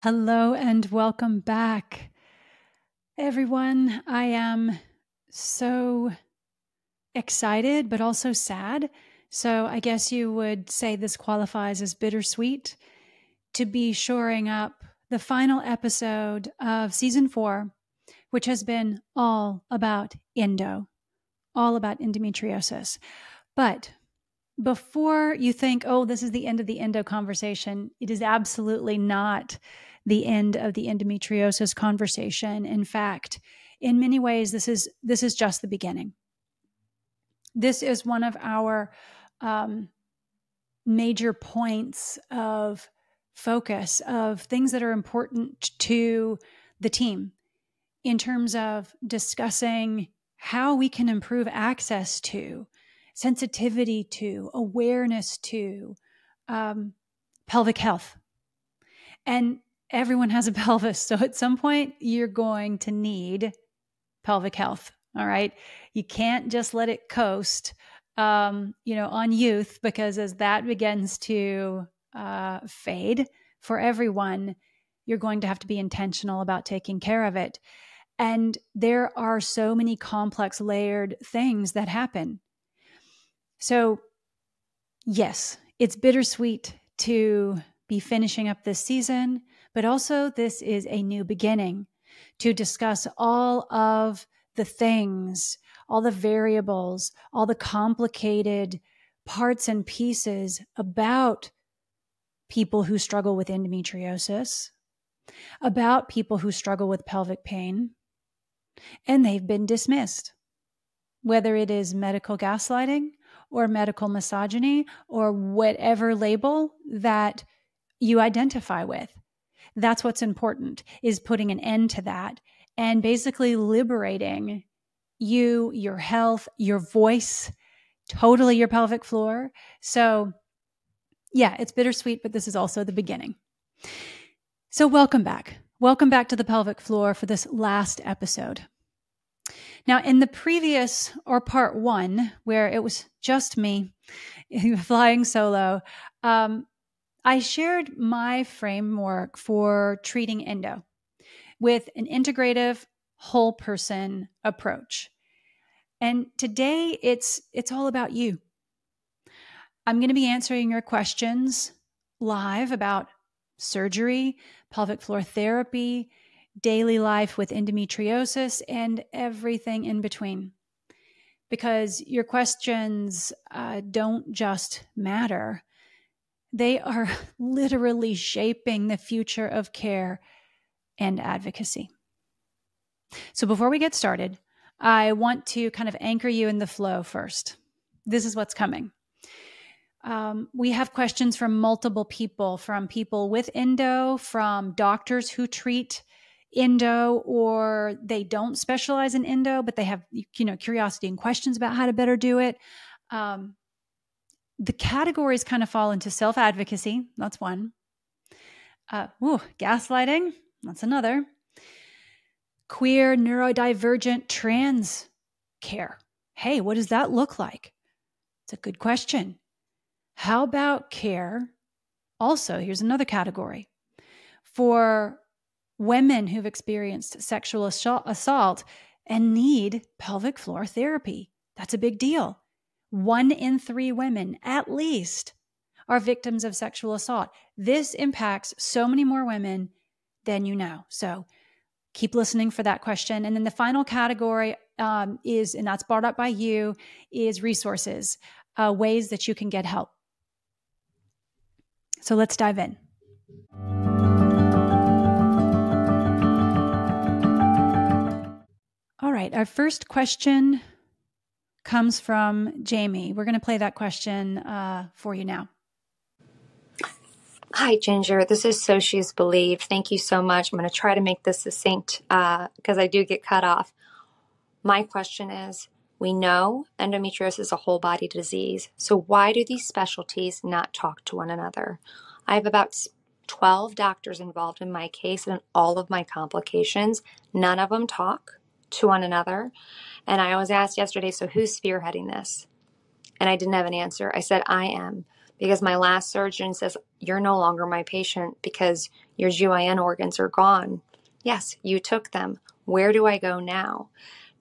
Hello and welcome back, everyone. I am so excited, but also sad. So I guess you would say this qualifies as bittersweet to be shoring up the final episode of season 4, which has been all about endo, all about endometriosis. But before you think, oh, this is the end of the endo conversation, it is absolutely not the end of the endometriosis conversation. In fact, in many ways, this is just the beginning. This is one of our major points of focus of things that are important to the team in terms of discussing how we can improve access to, sensitivity to, awareness to pelvic health. And everyone has a pelvis. So at some point, you're going to need pelvic health. All right. You can't just let it coast, on youth, because as that begins to fade for everyone, you're going to have to be intentional about taking care of it. And there are so many complex, layered things that happen. So, yes, it's bittersweet to be finishing up this season, but also this is a new beginning to discuss all of the things, all the variables, all the complicated parts and pieces about people who struggle with endometriosis, about people who struggle with pelvic pain, and they've been dismissed, whether it is medical gaslighting or medical misogyny or whatever label that you identify with. That's what's important, is putting an end to that and basically liberating you, your health, your voice, totally your pelvic floor. So yeah, it's bittersweet, but this is also the beginning. So welcome back. Welcome back to the pelvic floor for this last episode. Now, in the previous, or part 1, where it was just me flying solo, I shared my framework for treating endo with an integrative, whole person approach. And today it's all about you. I'm going to be answering your questions live about surgery, pelvic floor therapy, daily life with endometriosis, and everything in between. Because your questions don't just matter. They are literally shaping the future of care and advocacy. So before we get started, I want to kind of anchor you in the flow first. This is what's coming. We have questions from multiple people, from people with endo, from doctors who treat endo, or they don't specialize in endo, but they have, curiosity and questions about how to better do it. The categories kind of fall into self-advocacy. That's one. Gaslighting. That's another. Queer, neurodivergent, trans care. Hey, what does that look like? It's a good question. How about care? Also, here's another category. For women who've experienced sexual assault and need pelvic floor therapy. That's a big deal. 1 in 3 women, at least, are victims of sexual assault. This impacts so many more women than you know. So keep listening for that question. And then the final category is, and that's brought up by you, is resources, ways that you can get help. So let's dive in. All right, our first question comes from Jamie. We're going to play that question for you now. Hi, Ginger. This is So She's Believed. Thank you so much. I'm going to try to make this succinct because I do get cut off. My question is, we know endometriosis is a whole body disease, so why do these specialties not talk to one another? I have about 12 doctors involved in my case and all of my complications. None of them talk to one another. And I was asked yesterday, so who's spearheading this? And I didn't have an answer. I said, I am. because my last surgeon says, you're no longer my patient because your GYN organs are gone. Yes, you took them. Where do I go now?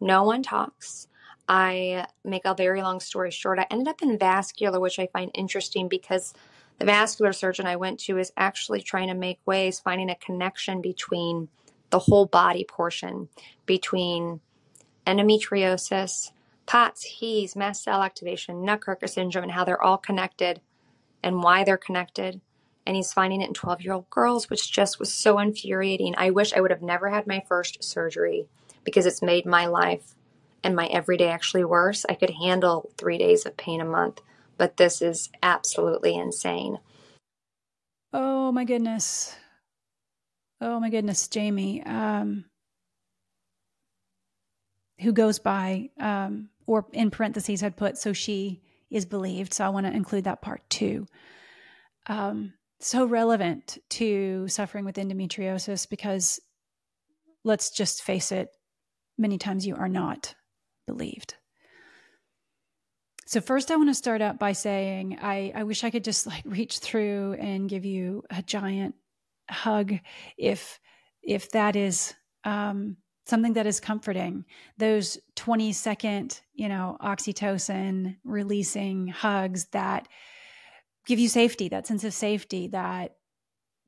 No one talks. I make a very long story short. I ended up in vascular, which I find interesting because the vascular surgeon I went to is actually trying to make ways, finding a connection between the whole body portion, between endometriosis, POTS, HEES, mast cell activation, Nutcracker syndrome, and how they're all connected and why they're connected. And he's finding it in 12-year-old girls, which just was so infuriating. I wish I would have never had my first surgery because it's made my life and my everyday actually worse. I could handle 3 days of pain a month, but this is absolutely insane. Oh my goodness. Oh my goodness, Jamie, who goes by, or in parentheses had put, so she is believed. So I want to include that part too. So relevant to suffering with endometriosis because let's just face it, many times you are not believed. So first I want to start out by saying, I wish I could just like reach through and give you a giant hug if that is something that is comforting. Those 20-second, oxytocin releasing hugs that give you safety, that sense of safety that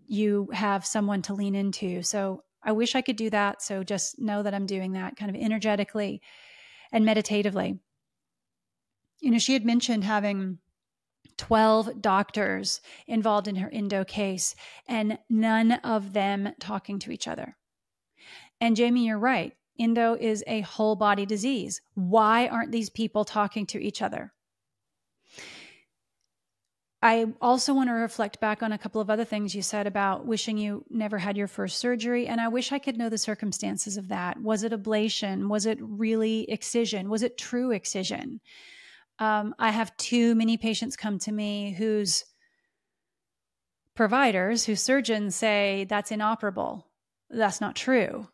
you have someone to lean into. So I wish I could do that. So just know that I'm doing that kind of energetically and meditatively. She had mentioned having 12 doctors involved in her endo case and none of them talking to each other. And Jamie, you're right. Endo is a whole body disease. Why aren't these people talking to each other? I also want to reflect back on a couple of other things you said about wishing you never had your first surgery. And I wish I could know the circumstances of that. Was it ablation? Was it really excision? Was it true excision? I have too many patients come to me whose providers, whose surgeons say that's inoperable. That's not true.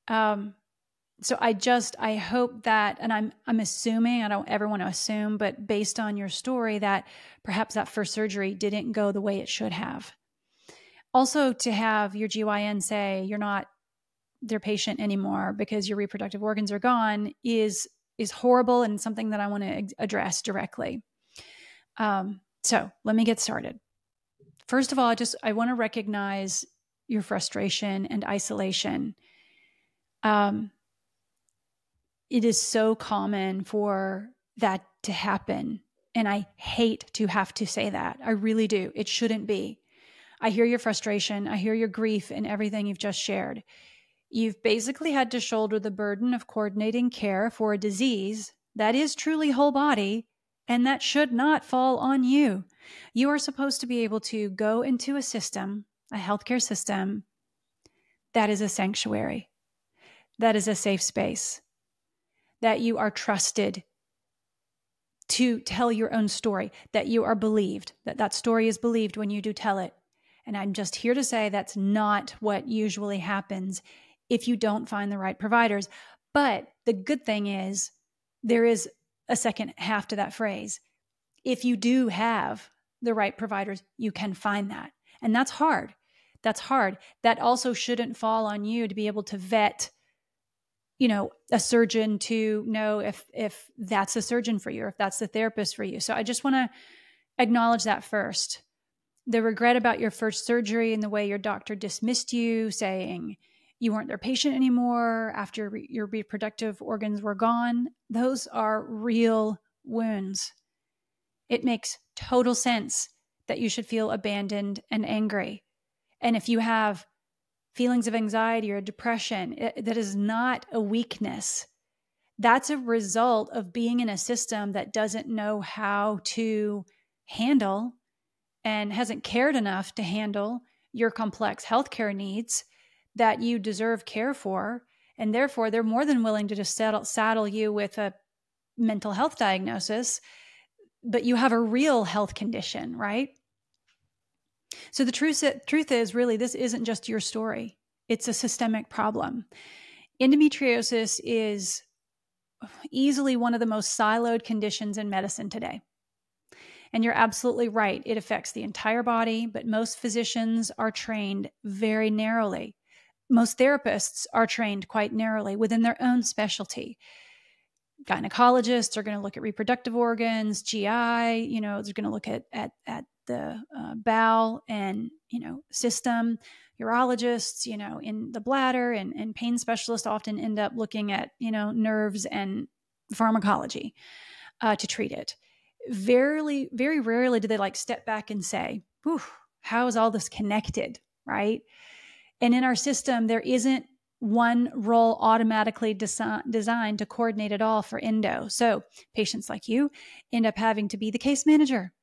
So I hope that, and I'm assuming, I don't ever want to assume, but based on your story, that perhaps that first surgery didn't go the way it should have. Also, to have your GYN say you're not their patient anymore because your reproductive organs are gone is horrible and something that I want to address directly. So let me get started. First of all, I want to recognize your frustration and isolation. It is so common for that to happen. And I hate to have to say that. I really do. It shouldn't be. I hear your frustration. I hear your grief and everything you've just shared. You've basically had to shoulder the burden of coordinating care for a disease that is truly whole body, and that should not fall on you. You are supposed to be able to go into a system, a healthcare system, that is a sanctuary, that is a safe space, that you are trusted to tell your own story, that you are believed, that story is believed when you do tell it. And I'm just here to say that's not what usually happens if you don't find the right providers. But the good thing is there is a second half to that phrase. If you do have the right providers, you can find that. And that's hard. That's hard. That also shouldn't fall on you to be able to vet, a surgeon to know if that's a surgeon for you or if that's the therapist for you. So I just want to acknowledge that first. The regret about your first surgery and the way your doctor dismissed you, saying you weren't their patient anymore after your reproductive organs were gone, those are real wounds. It makes total sense that you should feel abandoned and angry. And if you have feelings of anxiety or depression, that is not a weakness. That's a result of being in a system that doesn't know how to handle and hasn't cared enough to handle your complex healthcare needs that you deserve care for. And therefore, they're more than willing to just saddle you with a mental health diagnosis, but you have a real health condition, right? So the truth is really, this isn't just your story. It's a systemic problem. Endometriosis is easily one of the most siloed conditions in medicine today. And you're absolutely right. It affects the entire body, but most physicians are trained very narrowly. Most therapists are trained quite narrowly within their own specialty. Gynecologists are going to look at reproductive organs, GI, they're going to look at the bowel and, system. Urologists, in the bladder, and pain specialists often end up looking at, nerves and pharmacology to treat it. Very, very rarely do they step back and say, how is all this connected, right? And in our system, there isn't one role automatically designed to coordinate it all for endo. So patients like you end up having to be the case manager.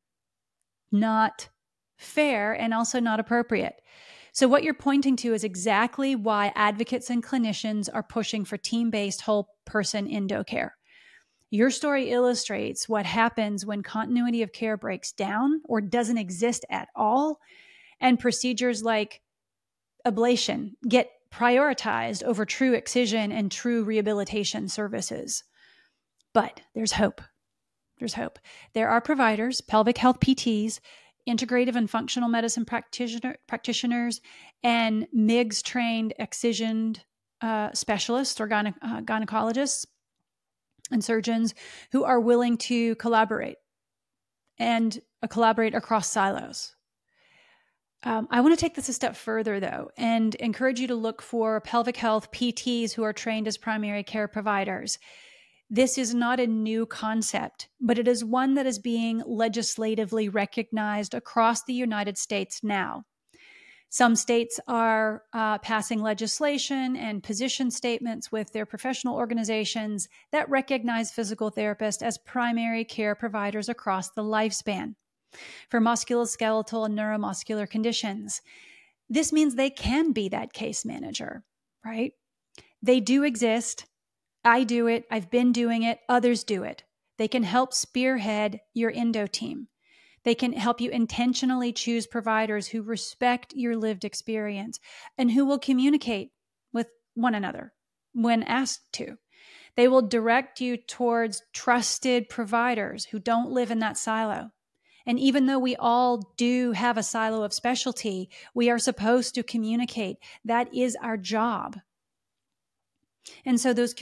Not fair and also not appropriate. So what you're pointing to is exactly why advocates and clinicians are pushing for team-based whole person endo care. Your story illustrates what happens when continuity of care breaks down or doesn't exist at all, and procedures like ablation get prioritized over true excision and true rehabilitation services. But there's hope. There's hope. There are providers, pelvic health PTs, integrative and functional medicine practitioners, and MIGS-trained excision specialists or gynecologists and surgeons who are willing to collaborate and collaborate across silos. I want to take this a step further, though, and encourage you to look for pelvic health PTs who are trained as primary care providers. This is not a new concept, but it is one that is being legislatively recognized across the United States now. Some states are passing legislation and position statements with their professional organizations that recognize physical therapists as primary care providers across the lifespan for musculoskeletal and neuromuscular conditions. This means they can be that case manager, right? They do exist. I do it. I've been doing it. Others do it. They can help spearhead your endo team. They can help you intentionally choose providers who respect your lived experience and who will communicate with one another when asked to. They will direct you towards trusted providers who don't live in that silo. And even though we all do have a silo of specialty, we are supposed to communicate. That is our job. And so those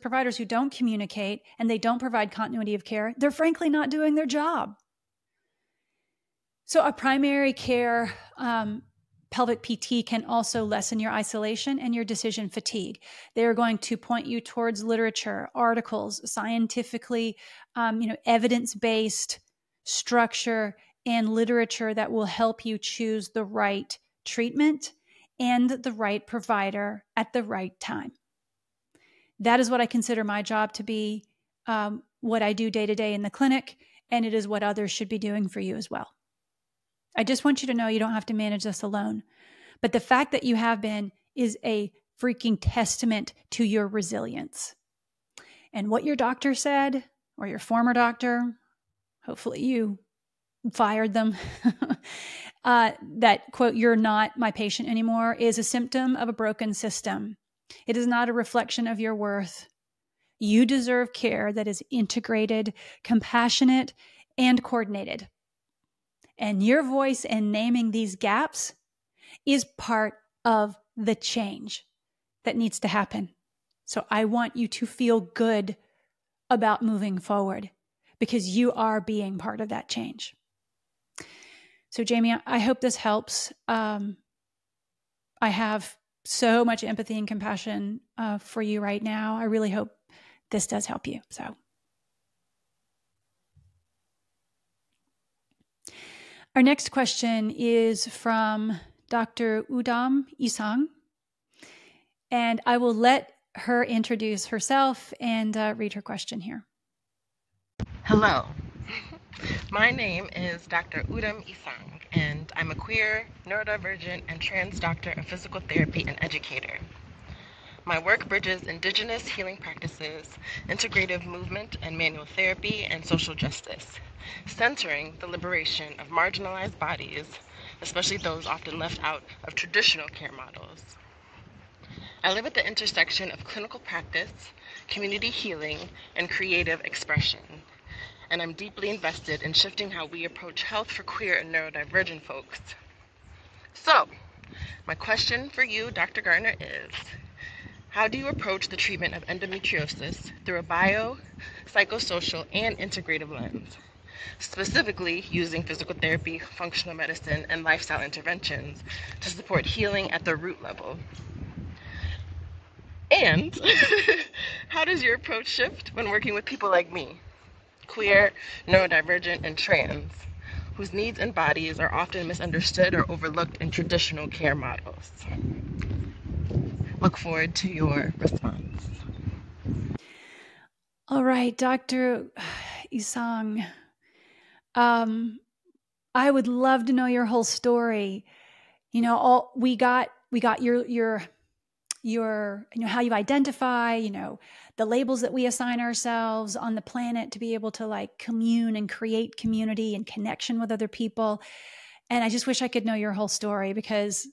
providers who don't communicate and they don't provide continuity of care, they're frankly not doing their job. So a primary care pelvic PT can also lessen your isolation and your decision fatigue. They're going to point you towards literature, articles, scientifically, evidence-based structure and literature that will help you choose the right treatment and the right provider at the right time. That is what I consider my job to be, what I do day to day in the clinic, and it is what others should be doing for you as well. I just want you to know you don't have to manage this alone. But the fact that you have been is a freaking testament to your resilience. And what your doctor said, or your former doctor, hopefully you fired them, that, quote, "you're not my patient anymore," is a symptom of a broken system. It is not a reflection of your worth. You deserve care that is integrated, compassionate, and coordinated. And your voice in naming these gaps is part of the change that needs to happen. So I want you to feel good about moving forward because you are being part of that change. So Jamie, I hope this helps. I have so much empathy and compassion for you right now. I really hope this does help you. So our next question is from Dr. Udam Isang, and I will let her introduce herself and read her question here. Hello, my name is Dr. Udam Isang, and I'm a queer, neurodivergent, and trans doctor of physical therapy and educator. My work bridges indigenous healing practices, integrative movement and manual therapy, and social justice, centering the liberation of marginalized bodies, especially those often left out of traditional care models. I live at the intersection of clinical practice, community healing, and creative expression. and I'm deeply invested in shifting how we approach health for queer and neurodivergent folks. So, my question for you, Dr. Garner, is how do you approach the treatment of endometriosis through a bio, psychosocial, and integrative lens, specifically using physical therapy, functional medicine, and lifestyle interventions to support healing at the root level? And how does your approach shift when working with people like me, queer, neurodivergent, and trans, whose needs and bodies are often misunderstood or overlooked in traditional care models? Look forward to your response. All right, Dr. Isang. I would love to know your whole story. You know, we got your how you identify, the labels that we assign ourselves on the planet to be able to like commune and create community and connection with other people. And I just wish I could know your whole story, because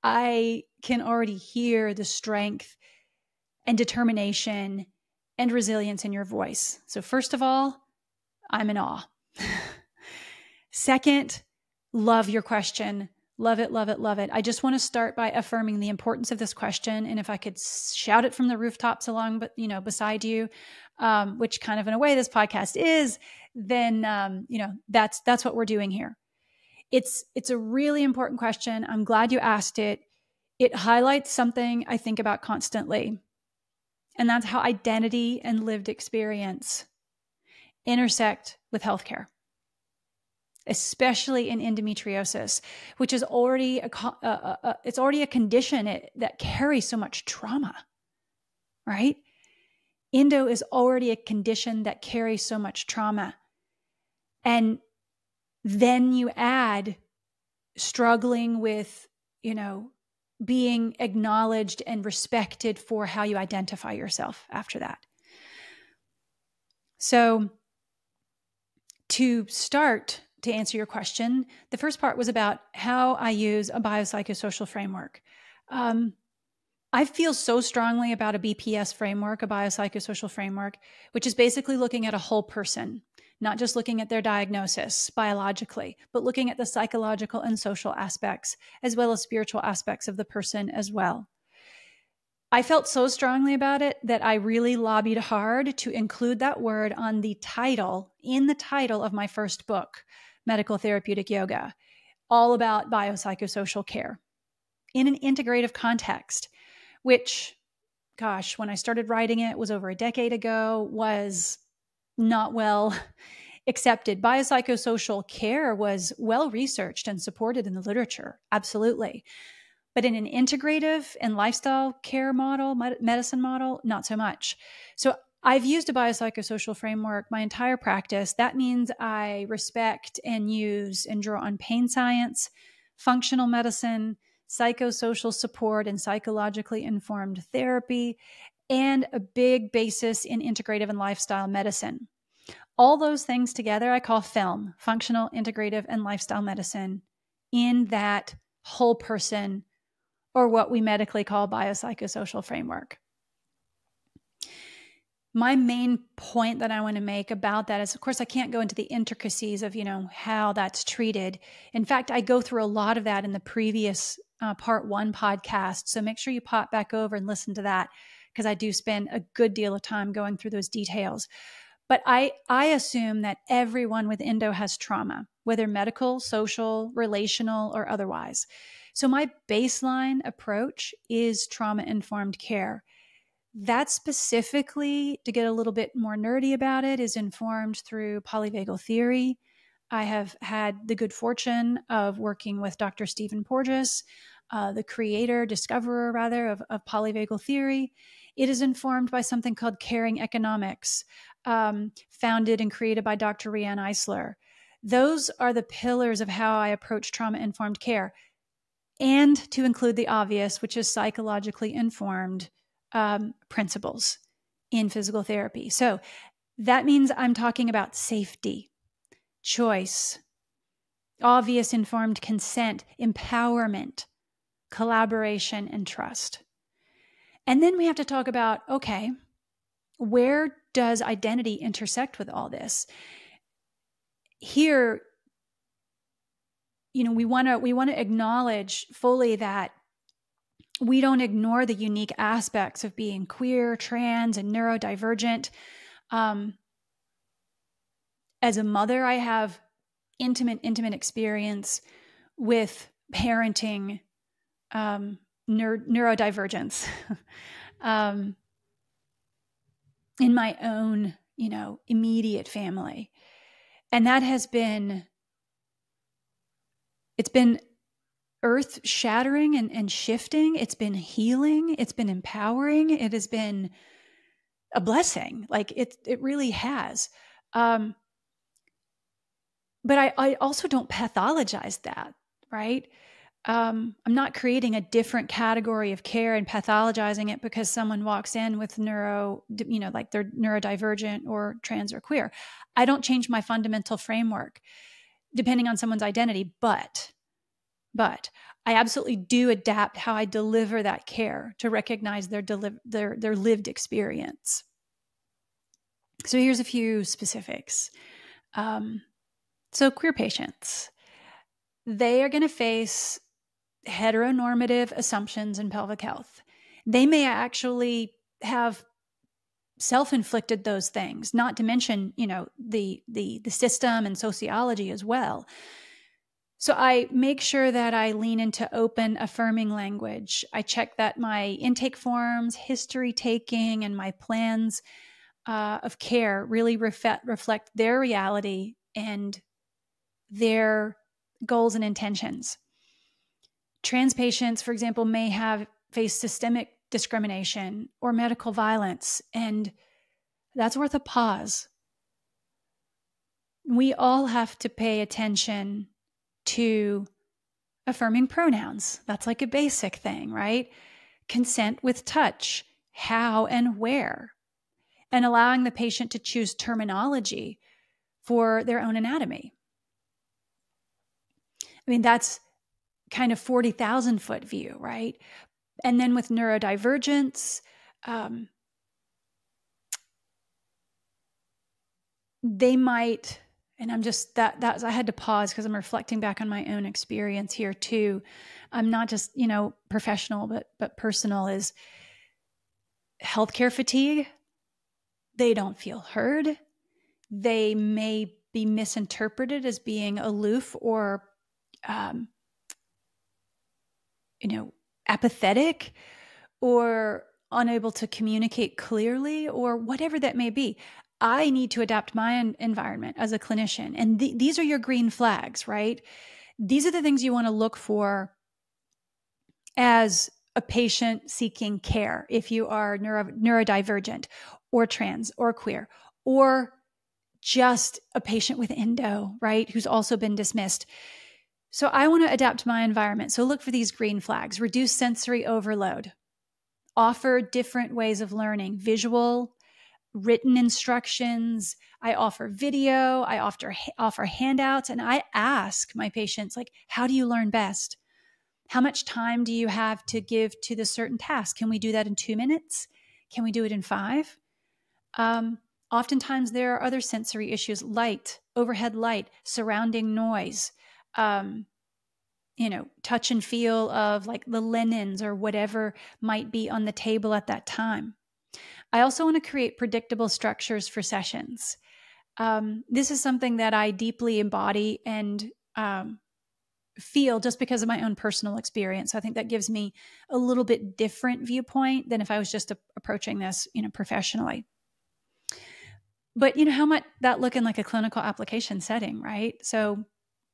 I can already hear the strength and determination and resilience in your voice. So first of all, I'm in awe. Second, love your question. Love it, love it, love it. I just want to start by affirming the importance of this question. And if I could shout it from the rooftops along, but beside you, which kind of in a way this podcast is, then, that's what we're doing here. It's a really important question. I'm glad you asked it. It highlights something I think about constantly. And that's how identity and lived experience intersect with healthcare, especially in endometriosis, which is already it's already a condition that carries so much trauma, right? Endo is already a condition that carries so much trauma. And then you add struggling with, being acknowledged and respected for how you identify yourself after that. So to start, to answer your question, the first part was about how I use a biopsychosocial framework. I feel so strongly about a BPS framework, a biopsychosocial framework, which is basically looking at a whole person, not just looking at their diagnosis biologically, but looking at the psychological and social aspects, as well as spiritual aspects of the person as well. I felt so strongly about it that I really lobbied hard to include that word in the title of my first book, Medical Therapeutic Yoga, all about biopsychosocial care in an integrative context, which, gosh, when I started writing it was over a decade ago, was not well accepted. Biopsychosocial care was well researched and supported in the literature, absolutely. But in an integrative and lifestyle care model, medicine model, not so much. So I've used a biopsychosocial framework my entire practice. That means I respect and use and draw on pain science, functional medicine, psychosocial support, and psychologically informed therapy, and a big basis in integrative and lifestyle medicine. All those things together I call FILM, functional, integrative, and lifestyle medicine, in that whole person, or what we medically call biopsychosocial framework. My main point that I want to make about that is, of course, I can't go into the intricacies of, how that's treated. In fact, I go through a lot of that in the previous part 1 podcast. So make sure you pop back over and listen to that, because I do spend a good deal of time going through those details. But I assume that everyone with endo has trauma, whether medical, social, relational, or otherwise. So my baseline approach is trauma-informed care. That specifically, to get a little bit more nerdy about it, is informed through polyvagal theory. I have had the good fortune of working with Dr. Stephen Porges, the discoverer of polyvagal theory. It is informed by something called caring economics, founded and created by Dr. Rianne Eisler. Those are the pillars of how I approach trauma-informed care. And to include the obvious, which is psychologically informed principles in physical therapy. So that means I'm talking about safety, choice, obvious informed consent, empowerment, collaboration, and trust. And then we have to talk about, okay, where does identity intersect with all this? here, we want to acknowledge fully that we don't ignore the unique aspects of being queer, trans, and neurodivergent. As a mother, I have intimate experience with parenting neurodivergence in my own, immediate family. And that has been, it's been earth shattering and shifting. It's been healing. It's been empowering. It has been a blessing. Like it really has. But I also don't pathologize that, right? I'm not creating a different category of care and pathologizing it because someone walks in with like they're neurodivergent or trans or queer. I don't change my fundamental framework depending on someone's identity, but I absolutely do adapt how I deliver that care to recognize their lived experience. So here's a few specifics. So queer patients, they are going to face heteronormative assumptions in pelvic health. They may actually have self-inflicted those things, not to mention, the system and sociology as well. So I make sure that I lean into open, affirming language. I check that my intake forms, history taking, and my plans of care really reflect their reality and their goals and intentions. Trans patients, for example, may have faced systemic discrimination or medical violence, and that's worth a pause. We all have to pay attention to affirming pronouns. That's like a basic thing, right? Consent with touch, how and where, and allowing the patient to choose terminology for their own anatomy. I mean, that's kind of 40,000 foot view, right? And then with neurodivergence, they might, and I'm just, I had to pause because I'm reflecting back on my own experience here too. I'm not just, professional, but personal, is healthcare fatigue. They don't feel heard. They may be misinterpreted as being aloof or, apathetic or unable to communicate clearly or whatever that may be. I need to adapt my environment as a clinician. And these are your green flags, right? These are the things you want to look for as a patient seeking care. If you are neurodivergent or trans or queer, or just a patient with endo, right? Who's also been dismissed. So I want to adapt my environment. So look for these green flags. Reduce sensory overload. Offer different ways of learning, visual, written instructions. I offer video. I offer handouts. And I ask my patients, like, how do you learn best? How much time do you have to give to the certain task? Can we do that in 2 minutes? Can we do it in 5? Oftentimes there are other sensory issues, light, overhead light, surrounding noise, touch and feel of like the linens or whatever might be on the table at that time. I also want to create predictable structures for sessions. This is something that I deeply embody and feel just because of my own personal experience. So I think that gives me a little bit different viewpoint than if I was just approaching this, professionally. But how might that look in like a clinical application setting, right? So,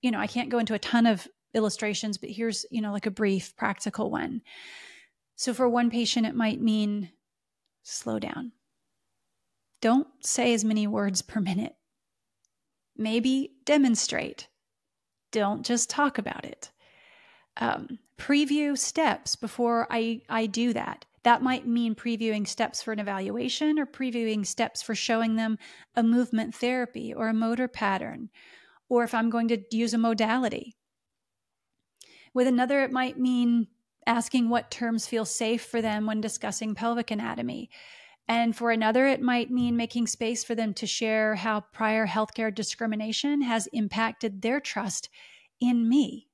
I can't go into a ton of illustrations, but here's, like a brief practical one. So for one patient, it might mean slow down. Don't say as many words per minute. Maybe demonstrate. Don't just talk about it. Preview steps before I do that. That might mean previewing steps for an evaluation or previewing steps for showing them a movement therapy or a motor pattern, or if I'm going to use a modality. With another, it might mean asking what terms feel safe for them when discussing pelvic anatomy. And for another, it might mean making space for them to share how prior healthcare discrimination has impacted their trust in me.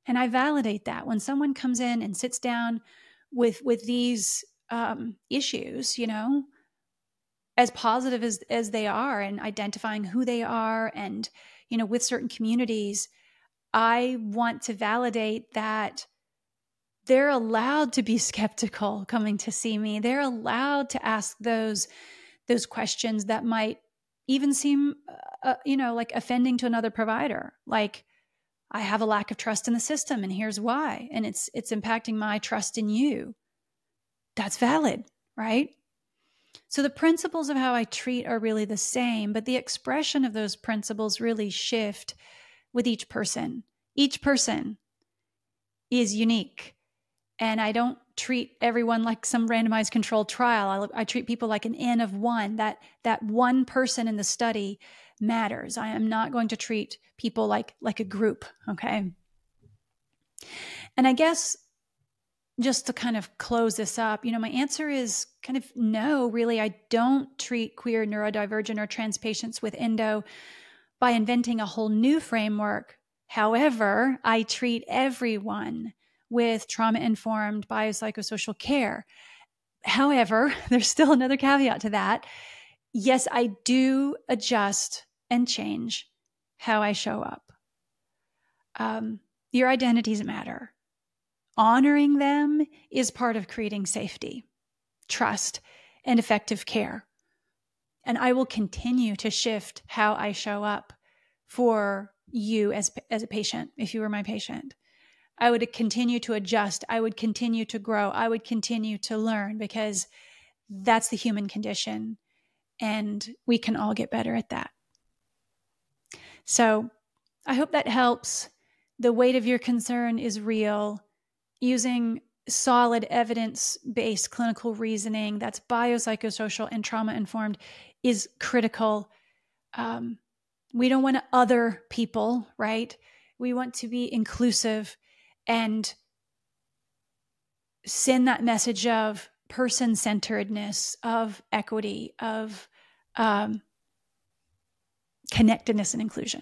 And I validate that when someone comes in and sits down with these issues, as positive as they are, and identifying who they are, and with certain communities, I want to validate that they're allowed to be skeptical coming to see me. They're allowed to ask those questions that might even seem like offending to another provider, like, I have a lack of trust in the system, and here's why, and it's impacting my trust in you. That's valid, right? So the principles of how I treat are really the same, but the expression of those principles really shift with each person. Each person is unique, and I don't treat everyone like some randomized controlled trial. I treat people like an N of one. That one person in the study matters. I am not going to treat people like a group, okay? And I guess just to kind of close this up, my answer is kind of no, really. I don't treat queer, neurodivergent, or trans patients with endo by inventing a whole new framework. However, I treat everyone with trauma-informed biopsychosocial care. However, there's still another caveat to that. Yes, I do adjust and change how I show up. Your identities matter. Honoring them is part of creating safety, trust, and effective care. And I will continue to shift how I show up for you as a patient, if you were my patient. I would continue to adjust. I would continue to grow. I would continue to learn, because that's the human condition, and we can all get better at that. So I hope that helps. The weight of your concern is real. Using solid evidence-based clinical reasoning that's biopsychosocial and trauma-informed is critical. We don't want to other people, right? We want to be inclusive and send that message of person-centeredness, of equity, of connectedness and inclusion.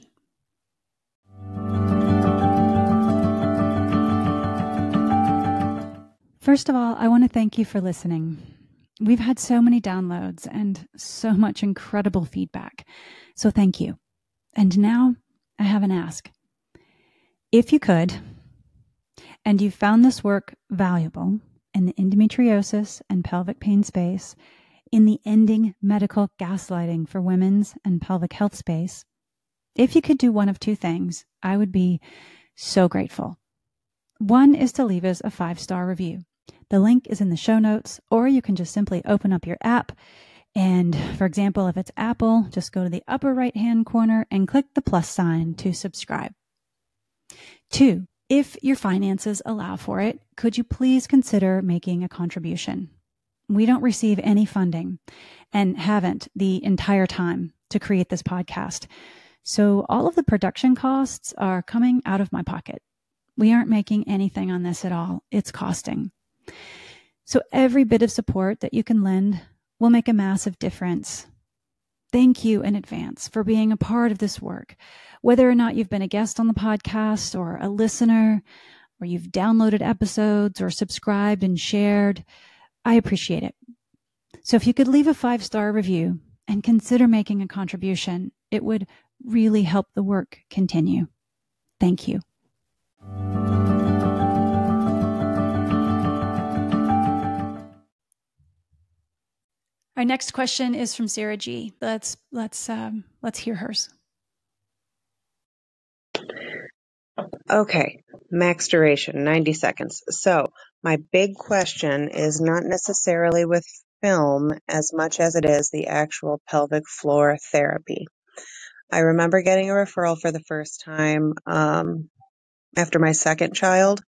First of all, I want to thank you for listening. We've had so many downloads and so much incredible feedback. So thank you. And now I have an ask. If you could, and you found this work valuable in the endometriosis and pelvic pain space, in the ending medical gaslighting for women's and pelvic health space, if you could do one of two things, I would be so grateful. One is to leave us a 5-star review. The link is in the show notes, or you can just simply open up your app. And for example, if it's Apple, just go to the upper right-hand corner and click the plus sign to subscribe. 2, if your finances allow for it, could you please consider making a contribution? We don't receive any funding and haven't the entire time to create this podcast. So all of the production costs are coming out of my pocket. We aren't making anything on this at all. It's costing. So every bit of support that you can lend will make a massive difference. Thank you in advance for being a part of this work. Whether or not you've been a guest on the podcast or a listener, or you've downloaded episodes or subscribed and shared, I appreciate it. So if you could leave a 5-star review and consider making a contribution, it would really help the work continue. Thank you. Our next question is from Sarah G. Let's hear hers. Okay, max duration, 90 seconds. So my big question is not necessarily with film as much as it is the actual pelvic floor therapy. I remember getting a referral for the first time after my second child,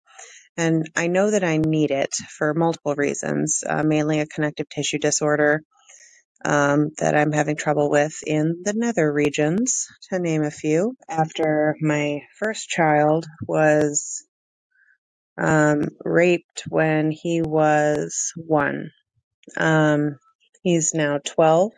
and I know that I need it for multiple reasons, mainly a connective tissue disorder that I'm having trouble with in the nether regions, to name a few. After my first child was raped when he was 1. He's now 12.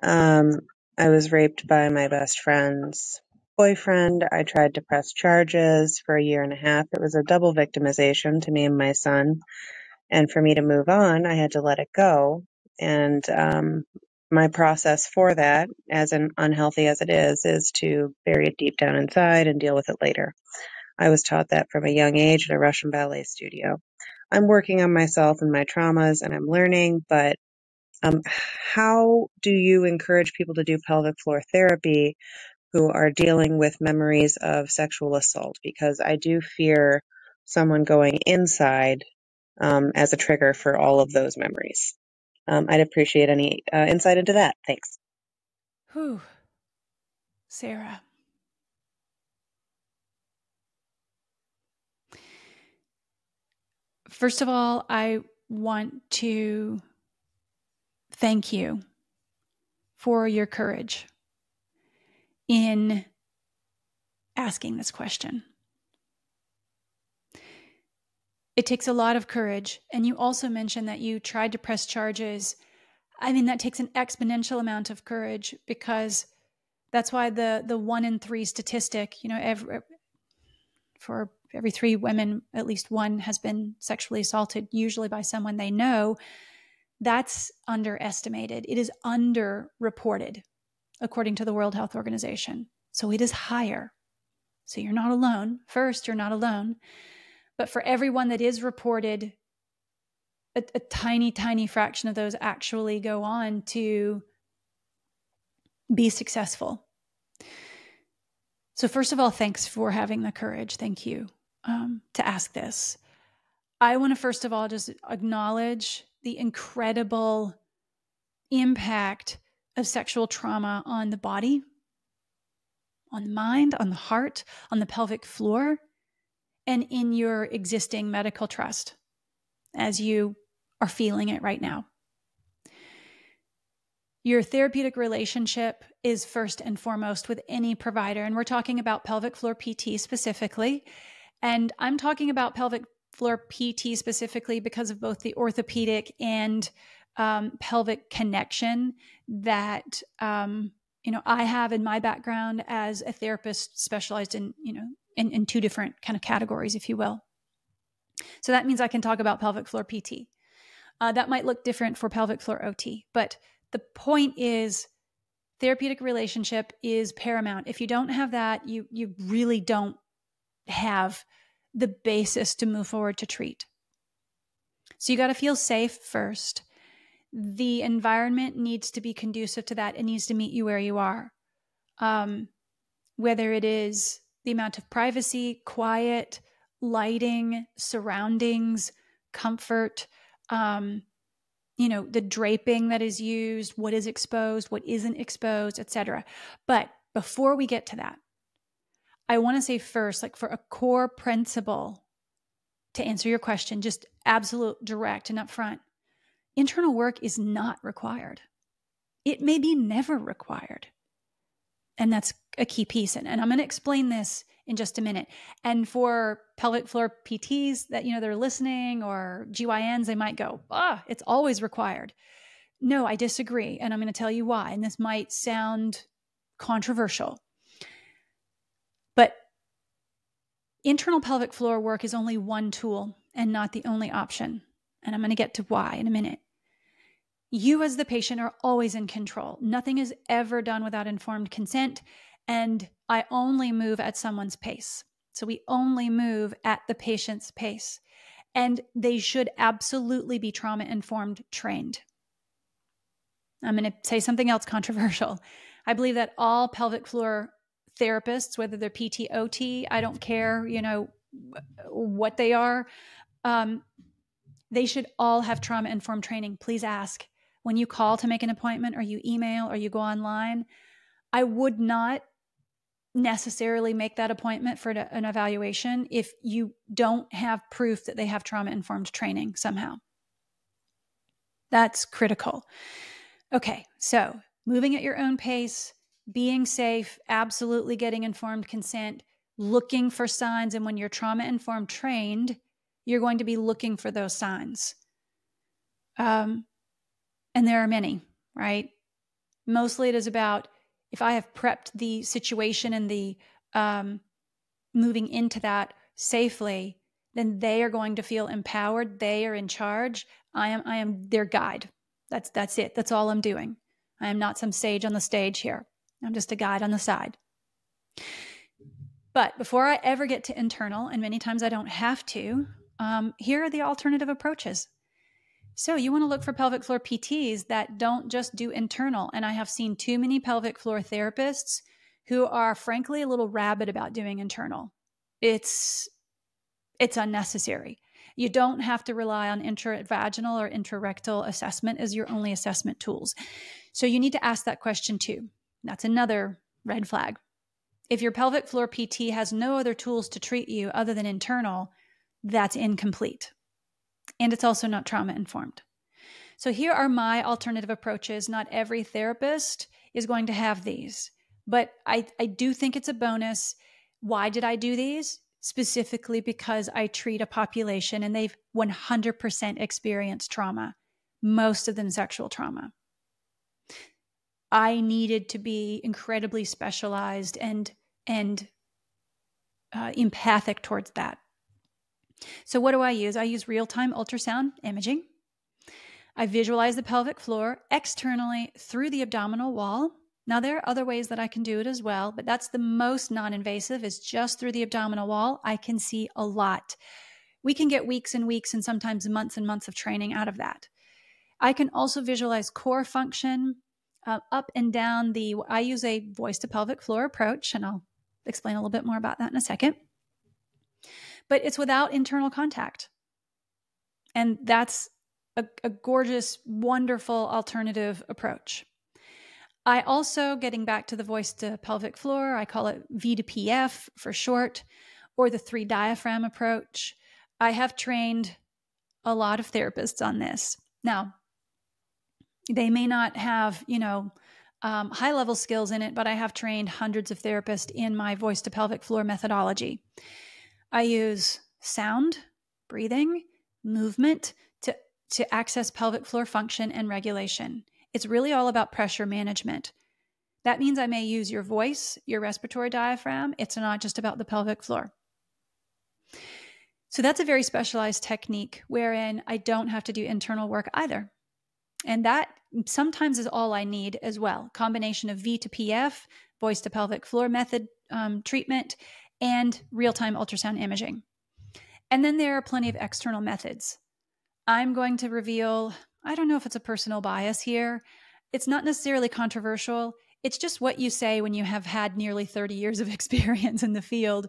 I was raped by my best friend's boyfriend. I tried to press charges for a year and a half. It was a double victimization to me and my son. And for me to move on, I had to let it go. And my process for that, as unhealthy as it is to bury it deep down inside and deal with it later. I was taught that from a young age at a Russian ballet studio. I'm working on myself and my traumas, and I'm learning, but how do you encourage people to do pelvic floor therapy who are dealing with memories of sexual assault? Because I do fear someone going inside as a trigger for all of those memories. I'd appreciate any insight into that. Thanks. Whew. Sarah. First of all, I want to thank you for your courage in asking this question. It takes a lot of courage. And you also mentioned that you tried to press charges. I mean, that takes an exponential amount of courage, because that's why the 1 in 3 statistic, for every 3 women, at least one has been sexually assaulted, usually by someone they know. That's underestimated. It is underreported, according to the World Health Organization. So it is higher. So you're not alone. First, you're not alone. But for everyone that is reported, a tiny, tiny fraction of those actually go on to be successful. So first of all, thanks for having the courage. Thank you to ask this. I want to first of all just acknowledge the incredible impact of sexual trauma on the body, on the mind, on the heart, on the pelvic floor, and in your existing medical trust as you are feeling it right now. Your therapeutic relationship is first and foremost with any provider, and we're talking about pelvic floor PT specifically. And I'm talking about pelvic floor PT specifically because of both the orthopedic and pelvic connection that I have in my background as a therapist specialized in in 2 different kind of categories, if you will. So that means I can talk about pelvic floor PT. That might look different for pelvic floor OT, but the point is therapeutic relationship is paramount. If you don't have that, you really don't have the basis to move forward to treat. So you got to feel safe first. The environment needs to be conducive to that. It needs to meet you where you are. Whether it is the amount of privacy, quiet, lighting, surroundings, comfort, the draping that is used, what is exposed, what isn't exposed, etc. But before we get to that, I want to say first, like for a core principle to answer your question, just absolute, direct, and upfront, internal work is not required. It may be never required. And that's a key piece. And I'm going to explain this in just a minute. And for pelvic floor PTs that, they're listening, or GYNs, they might go, it's always required. No, I disagree. And I'm going to tell you why. And this might sound controversial. But internal pelvic floor work is only one tool and not the only option. And I'm going to get to why in a minute. You as the patient are always in control. Nothing is ever done without informed consent. And I only move at someone's pace. So we only move at the patient's pace. And they should absolutely be trauma-informed trained. I'm going to say something else controversial. I believe that all pelvic floor therapists, whether they're PT, OT, I don't care, what they are, they should all have trauma-informed training. Please ask. When you call to make an appointment, or you email, or you go online, I would not necessarily make that appointment for an evaluation if you don't have proof that they have trauma-informed training somehow. That's critical. Okay, so moving at your own pace, being safe, absolutely getting informed consent, looking for signs. And when you're trauma-informed trained, you're going to be looking for those signs. And there are many, right? Mostly it is about, if I have prepped the situation and the moving into that safely, then they are going to feel empowered. They are in charge. I am their guide. That's it. That's all I'm doing. I am not some sage on the stage here. I'm just a guide on the side. But before I ever get to internal, and many times I don't have to, here are the alternative approaches. So you want to look for pelvic floor PTs that don't just do internal. And I have seen too many pelvic floor therapists who are frankly a little rabid about doing internal. It's unnecessary. You don't have to rely on intravaginal or intrarectal assessment as your only assessment tools. So you need to ask that question too. That's another red flag. If your pelvic floor PT has no other tools to treat you other than internal, that's incomplete. And it's also not trauma informed. So here are my alternative approaches. Not every therapist is going to have these, but I do think it's a bonus. Why did I do these? Specifically because I treat a population and they've 100% experienced trauma, most of them sexual trauma. I needed to be incredibly specialized and empathic towards that. So what do I use? I use real-time ultrasound imaging. I visualize the pelvic floor externally through the abdominal wall. Now, there are other ways that I can do it as well, but that's the most non-invasive, is just through the abdominal wall. I can see a lot. We can get weeks and weeks and sometimes months and months of training out of that. I can also visualize core function up and down I use a voice to pelvic floor approach, and I'll explain a little bit more about that in a second. But it's without internal contact. And that's a gorgeous, wonderful alternative approach. I also, getting back to the voice to pelvic floor, I call it V to PF for short, or the 3 diaphragm approach. I have trained a lot of therapists on this. Now, they may not have, high level skills in it, but I have trained hundreds of therapists in my voice to pelvic floor methodology. I use sound, breathing, movement to access pelvic floor function and regulation. It's really all about pressure management. That means I may use your voice, your respiratory diaphragm. It's not just about the pelvic floor. So that's a very specialized technique wherein I don't have to do internal work either. And that sometimes is all I need as well. Combination of V to PF, voice to pelvic floor method treatment, and real-time ultrasound imaging. And then there are plenty of external methods. I'm going to reveal, I don't know if it's a personal bias here. It's not necessarily controversial. It's just what you say when you have had nearly 30 years of experience in the field.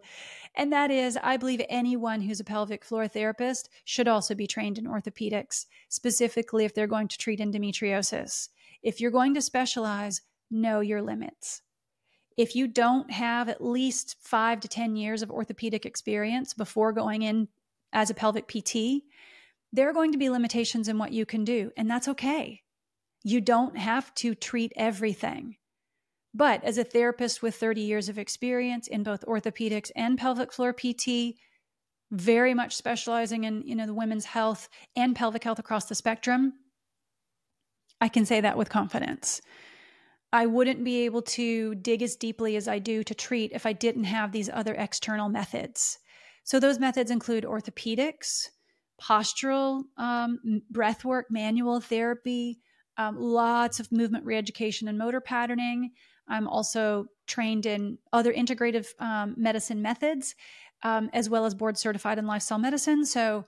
And that is, I believe anyone who's a pelvic floor therapist should also be trained in orthopedics, specifically if they're going to treat endometriosis. If you're going to specialize, know your limits. If you don't have at least 5 to 10 years of orthopedic experience before going in as a pelvic PT, there are going to be limitations in what you can do, and that's okay. You don't have to treat everything. But as a therapist with 30 years of experience in both orthopedics and pelvic floor PT, very much specializing in the women's health and pelvic health across the spectrum, I can say that with confidence. I wouldn't be able to dig as deeply as I do to treat if I didn't have these other external methods. So those methods include orthopedics, postural, breathwork, manual therapy, lots of movement reeducation and motor patterning. I'm also trained in other integrative medicine methods, as well as board certified in lifestyle medicine. So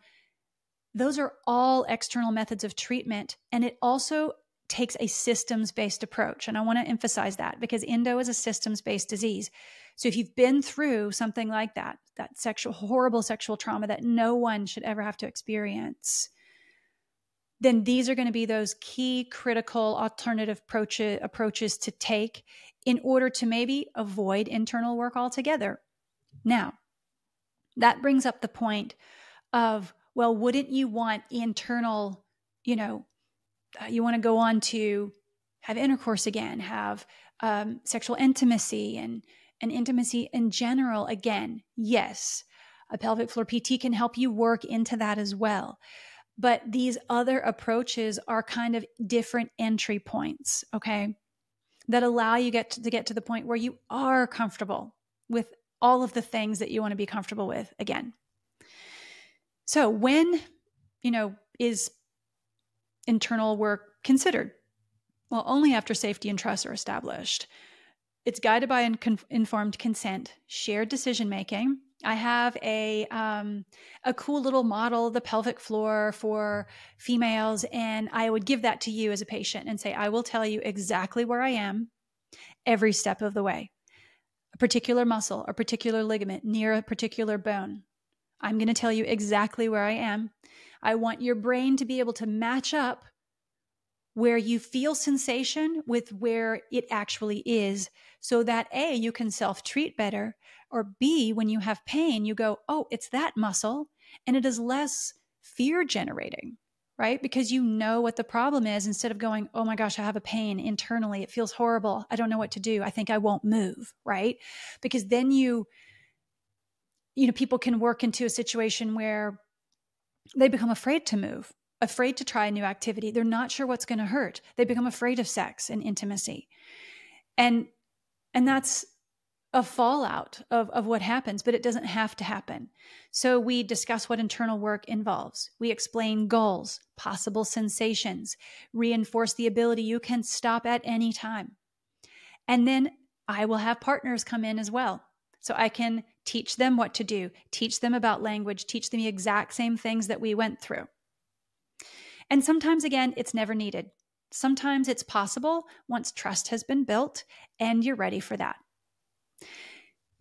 those are all external methods of treatment. And it also takes a systems-based approach. And I want to emphasize that because endo is a systems-based disease. So if you've been through something like that horrible sexual trauma that no one should ever have to experience, then these are going to be those key critical alternative approaches to take in order to maybe avoid internal work altogether. Now, that brings up the point of, well, wouldn't you want internal, you want to go on to have intercourse again, have sexual intimacy and intimacy in general again? Yes, a pelvic floor PT can help you work into that as well. But these other approaches are kind of different entry points, okay, that allow you to get to the point where you are comfortable with all of the things that you want to be comfortable with again. So when, is internal work considered? Well, only after safety and trust are established. It's guided by informed consent, shared decision-making. I have a cool little model of the pelvic floor for females, and I would give that to you as a patient and say, I will tell you exactly where I am every step of the way. A particular muscle, a particular ligament near a particular bone. I'm going to tell you exactly where I am. I want your brain to be able to match up where you feel sensation with where it actually is, so that A, you can self-treat better, or B, when you have pain, you go, oh, it's that muscle, and it is less fear generating, right? Because you know what the problem is, instead of going, oh my gosh, I have a pain internally. It feels horrible. I don't know what to do. I think I won't move, right? Because then people can work into a situation where they become afraid to move, afraid to try a new activity. They're not sure what's going to hurt. They become afraid of sex and intimacy. And that's a fallout of what happens, but it doesn't have to happen. So we discuss what internal work involves. We explain goals, possible sensations, reinforce the ability you can stop at any time. And then I will have partners come in as well. So I can teach them what to do, teach them about language, teach them the exact same things that we went through. And sometimes, again, it's never needed. Sometimes it's possible once trust has been built and you're ready for that.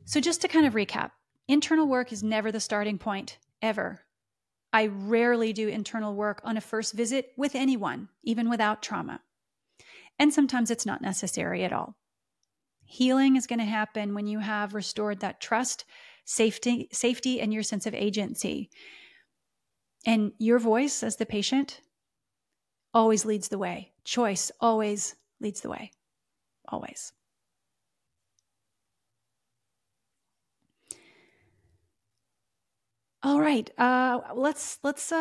So just to kind of recap, internal work is never the starting point, ever. I rarely do internal work on a first visit with anyone, even without trauma. And sometimes it's not necessary at all. Healing is going to happen when you have restored that trust, safety, and your sense of agency. And your voice as the patient always leads the way. Choice always leads the way. Always. All right. Let's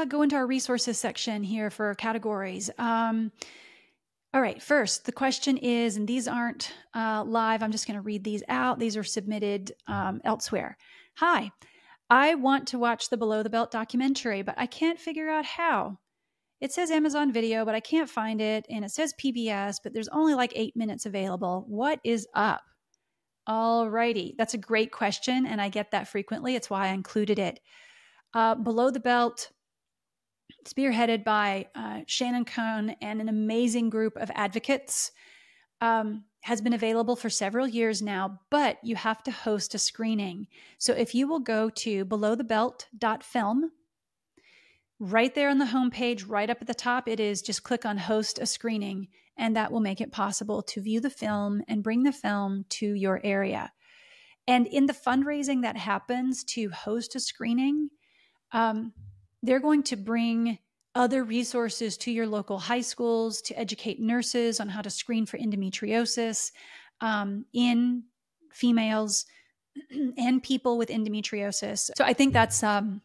go into our resources section here for categories. All right. First, the question is, and these aren't live. I'm just going to read these out. These are submitted elsewhere. Hi, I want to watch the Below the Belt documentary, but I can't figure out how. It says Amazon Video, but I can't find it. And it says PBS, but there's only like 8 minutes available. What is up? All righty. That's a great question, and I get that frequently. It's why I included it. Below the Belt, spearheaded by Shannon Cohn and an amazing group of advocates, has been available for several years now, but you have to host a screening. So if you will go to belowthebelt.film, right there on the homepage, right up at the top, it is just click on host a screening, and that will make it possible to view the film and bring the film to your area. And in the fundraising that happens to host a screening, they're going to bring other resources to your local high schools to educate nurses on how to screen for endometriosis in females and people with endometriosis. So I think that's a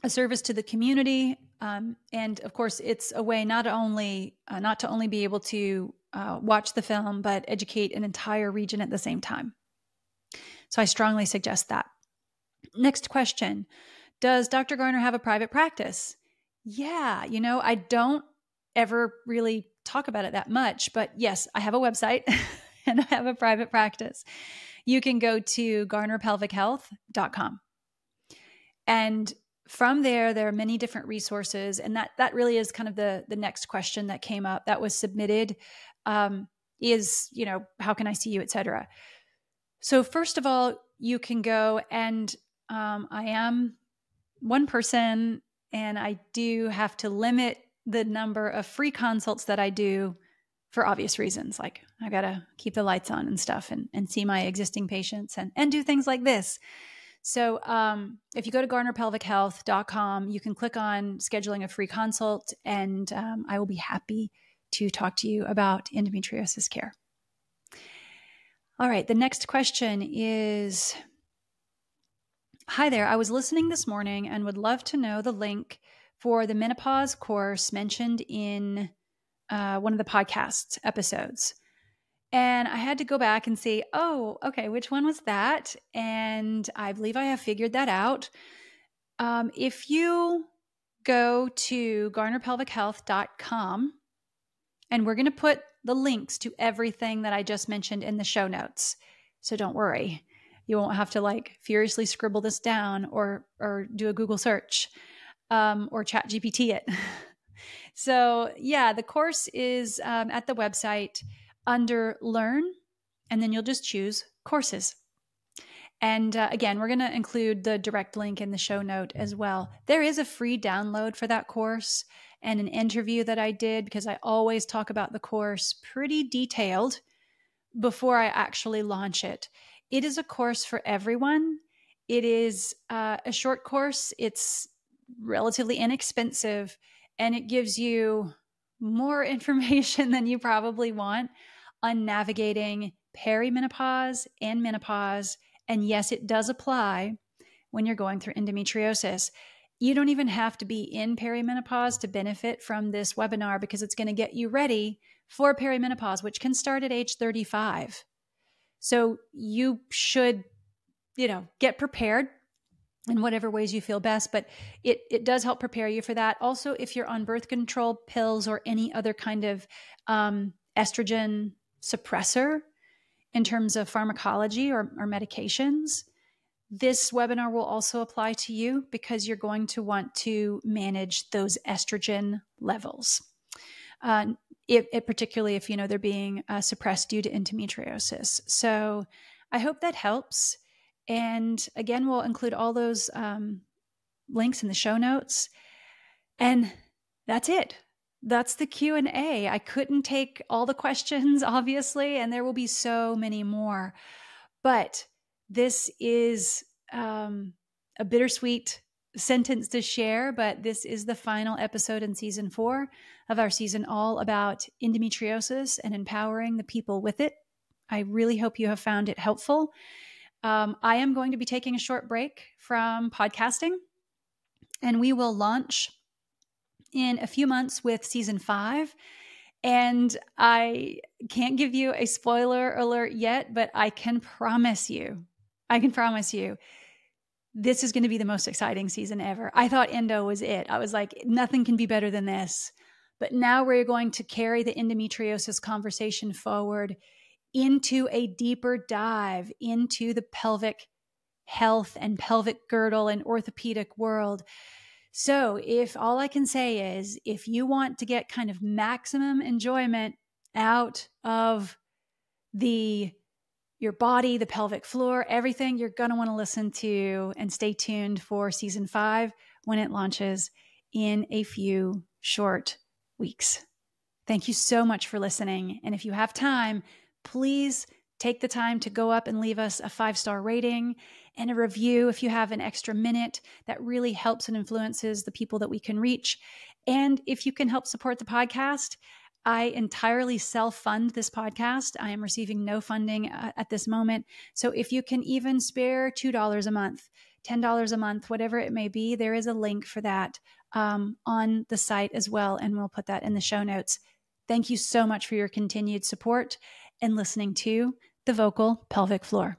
service to the community. And of course, it's a way not to only be able to watch the film, but educate an entire region at the same time. So I strongly suggest that. Next question. Does Dr. Garner have a private practice? Yeah, I don't ever really talk about it that much, but yes, I have a website and I have a private practice. You can go to garnerpelvichealth.com. And from there are many different resources. And that really is kind of the next question that came up that was submitted is, how can I see you, et cetera. So first of all, you can go and I am one person, and I do have to limit the number of free consults that I do for obvious reasons. Like I got to keep the lights on and stuff and see my existing patients and do things like this. So if you go to garnerpelvichealth.com, you can click on scheduling a free consult, and I will be happy to talk to you about endometriosis care. All right. The next question is, hi there. I was listening this morning and would love to know the link for the menopause course mentioned in one of the podcast episodes. And I had to go back and see, oh, okay, which one was that? And I believe I have figured that out. If you go to garnerpelvichealth.com, and we're going to put the links to everything that I just mentioned in the show notes. So don't worry. You won't have to like furiously scribble this down or do a Google search or chat GPT it. So yeah, the course is at the website under Learn, and then you'll just choose Courses. And again, we're going to include the direct link in the show note as well. There is a free download for that course and an interview that I did, because I always talk about the course pretty detailed before I actually launch it. It is a course for everyone. It is a short course. It's relatively inexpensive, and it gives you more information than you probably want on navigating perimenopause and menopause. And yes, it does apply when you're going through endometriosis. You don't even have to be in perimenopause to benefit from this webinar, because it's going to get you ready for perimenopause, which can start at age 35. So you should, get prepared in whatever ways you feel best, but it does help prepare you for that. Also, if you're on birth control pills or any other kind of estrogen suppressor in terms of pharmacology or medications, this webinar will also apply to you, because you're going to want to manage those estrogen levels. Particularly if they're being suppressed due to endometriosis. So I hope that helps. And again, we'll include all those links in the show notes. And that's it. That's the Q&A. I couldn't take all the questions, obviously, and there will be so many more. But this is a bittersweet sentence to share, but this is the final episode in season 4 of our season all about endometriosis and empowering the people with it. I really hope you have found it helpful. I am going to be taking a short break from podcasting, and we will launch in a few months with season 5. And I can't give you a spoiler alert yet, but I can promise you, this is going to be the most exciting season ever. I thought Endo was it. I was like, nothing can be better than this. But now we're going to carry the endometriosis conversation forward into a deeper dive into the pelvic health and pelvic girdle and orthopedic world. So if all I can say is, if you want to get kind of maximum enjoyment out of your body, the pelvic floor, everything, you're going to want to listen to and stay tuned for season 5 when it launches in a few short weeks. Thank you so much for listening. And if you have time, please take the time to go up and leave us a 5-star rating and a review if you have an extra minute. That really helps and influences the people that we can reach. And if you can help support the podcast, I entirely self-fund this podcast. I am receiving no funding at this moment. So if you can even spare $2 a month, $10 a month, whatever it may be, there is a link for that on the site as well. And we'll put that in the show notes. Thank you so much for your continued support and listening to The Vocal Pelvic Floor.